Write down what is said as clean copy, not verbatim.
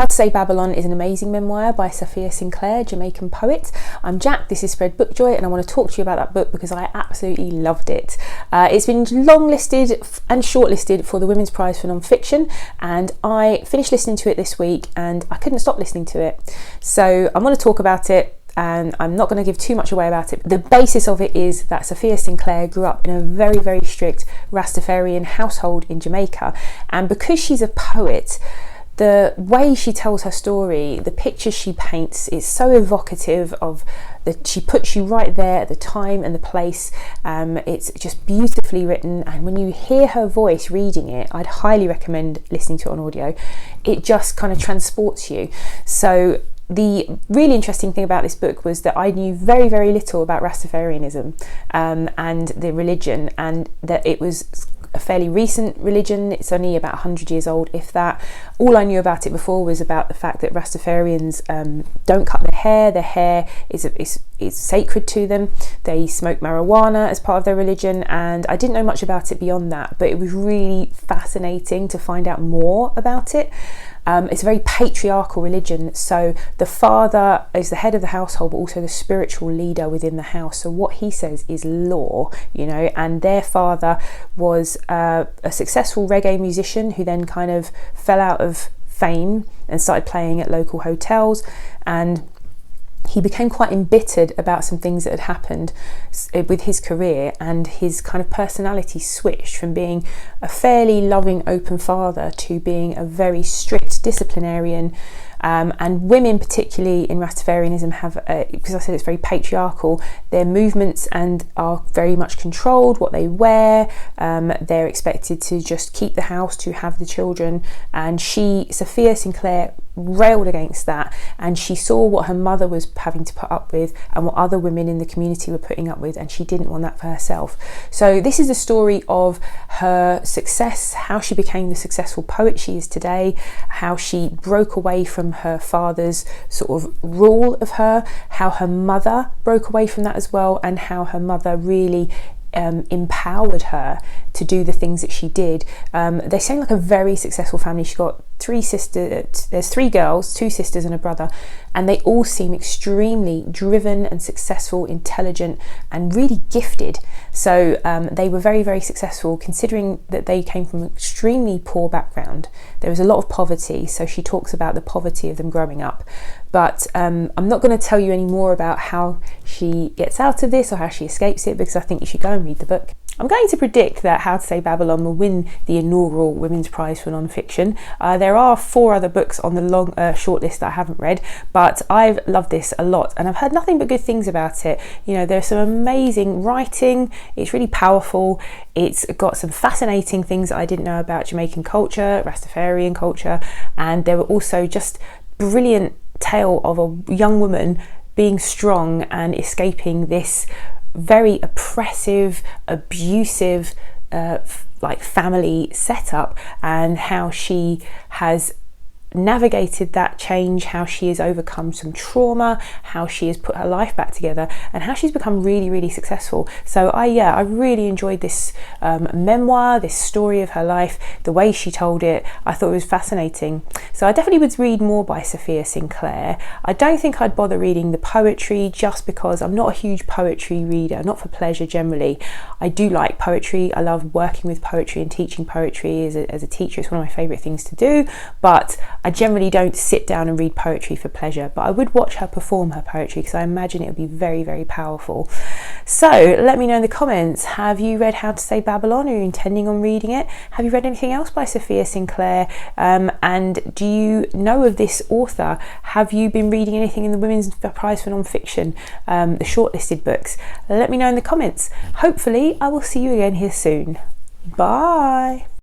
How to Say Babylon is an amazing memoir by Safiya Sinclair, Jamaican poet. I'm Jack, this is Spread Book Joy, and I want to talk to you about that book because I absolutely loved it. It's been longlisted and shortlisted for the Women's Prize for Nonfiction, and I finished listening to it this week and I couldn't stop listening to it. So I'm going to talk about it, and I'm not going to give too much away about it. The basis of it is that Safiya Sinclair grew up in a very, very strict rastafarian household in Jamaica, and because she's a poet, the way she tells her story, the pictures she paints is so evocative of that. She puts you right there at the time and the place. It's just beautifully written, and when you hear her voice reading it, I'd highly recommend listening to it on audio. It just kind of transports you. So the really interesting thing about this book was that I knew very, very little about Rastafarianism and the religion, and that it was a fairly recent religion. It's only about 100 years old, if that. All I knew about it before was about the fact that Rastafarians don't cut their hair. Their hair is sacred to them. They smoke marijuana as part of their religion, and I didn't know much about it beyond that, but it was really fascinating to find out more about it. It's a very patriarchal religion, so the father is the head of the household but also the spiritual leader within the house, so what he says is law, you know. And their father was a successful reggae musician who then kind of fell out of fame and started playing at local hotels, and he became quite embittered about some things that had happened with his career, and his kind of personality switched from being a fairly loving, open father to being a very strict disciplinarian. And women, particularly in Rastafarianism, have, because I said it's very patriarchal, their movements and are very much controlled, what they wear. They're expected to just keep the house, to have the children. And Safiya Sinclair, railed against that, and she saw what her mother was having to put up with and what other women in the community were putting up with, and she didn't want that for herself. So this is the story of her success, how she became the successful poet she is today, how she broke away from her father's sort of rule of her, how her mother broke away from that as well, and how her mother really empowered her to do the things that she did. They seem like a very successful family. She got three sisters, there's three girls, two sisters and a brother, and they all seem extremely driven and successful, intelligent and really gifted. So they were very, very successful considering that they came from an extremely poor background. There was a lot of poverty, so she talks about the poverty of them growing up. But I'm not going to tell you any more about how she gets out of this or how she escapes it, because I think you should go and read the book. I'm going to predict that How to Say Babylon will win the inaugural Women's Prize for Nonfiction. There are 4 other books on the long shortlist that I haven't read, but I've loved this a lot and I've heard nothing but good things about it. You know, there's some amazing writing, it's really powerful, it's got some fascinating things that I didn't know about Jamaican culture, Rastafarian culture, and there were also just brilliant tale of a young woman being strong and escaping this very oppressive, abusive like family setup, and how she has navigated that change, how she has overcome some trauma, how she has put her life back together, and how she's become really, really successful. So I really enjoyed this memoir, this story of her life, the way she told it. I thought it was fascinating. So I definitely would read more by Safiya Sinclair. I don't think I'd bother reading the poetry, just because I'm not a huge poetry reader, not for pleasure generally. I do like poetry. I love working with poetry and teaching poetry as a teacher. It's one of my favourite things to do, but I generally don't sit down and read poetry for pleasure. But I would watch her perform her poetry because I imagine it would be very, very powerful. So let me know in the comments, have you read How to Say Babylon? Are you intending on reading it? Have you read anything else by Safiya Sinclair? And do you know of this author? Have you been reading anything in the Women's Prize for Nonfiction, the shortlisted books? Let me know in the comments. Hopefully I will see you again here soon. Bye.